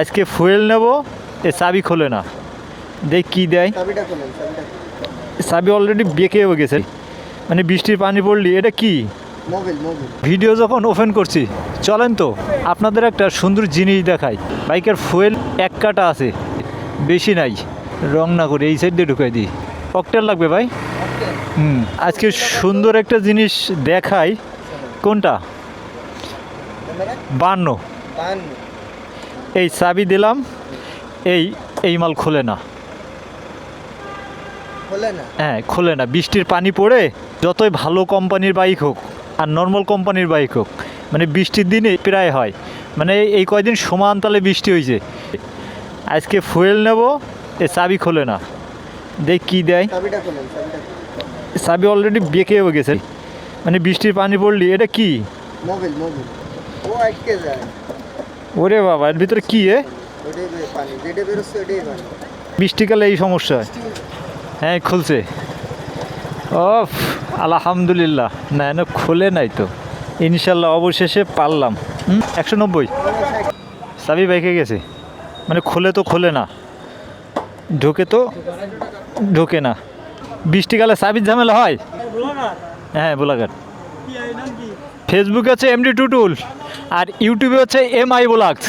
আজকে ফুয়েল নেব, এ চাবি খোলে না। দেখ কি দেয়। চাবি অলরেডি বেঁকে হয়ে গেছে, মানে বৃষ্টির পানি পড়লি। এটা কি ভিডিও যখন ওপেন করছি, চলেন তো আপনাদের একটা সুন্দর জিনিস দেখাই। বাইকের ফুয়েল এক কাটা আছে, বেশি নাই। রং না করে এই সাইড দিয়ে ঢুকাই দিই। ককটেল লাগবে ভাই। আজকে সুন্দর একটা জিনিস দেখাই। কোনটা? 52। এই চাবি দিলাম, এই এই মাল খোলে না। হ্যাঁ, খোলে না। বৃষ্টির পানি পড়ে, যতই ভালো কোম্পানির বাইক হোক আর নর্মাল কোম্পানির বাইক হোক, মানে বৃষ্টির দিনে প্রায় হয়। মানে এই কয়দিন সমান তালে বৃষ্টি হয়েছে। আজকে ফুয়েল নেব, এ চাবি খোলে না। দেখ কি দেয়। চাবি অলরেডি বেঁকে হয়ে গেছে, মানে বৃষ্টির পানি পড়লি। এটা কি? ওরে বাবা, এর ভিতরে কি? বৃষ্টিকালে এই সমস্যা। হ্যাঁ, খুলছে। ও আলহামদুলিল্লাহ। না না, খোলে নাই তো। ইনশাল্লাহ অবশেষে পারলাম। 190। চাবি বাইকে গেছে, মানে খোলে তো খোলে না, ঢোকে তো ঢোকে না। বৃষ্টিকালে চাবির ঝামেলা হয়। হ্যাঁ, বোলাঘাট। ফেসবুকে হচ্ছে MD টুটুল, আর ইউটিউবে হচ্ছে MI ব্লগস।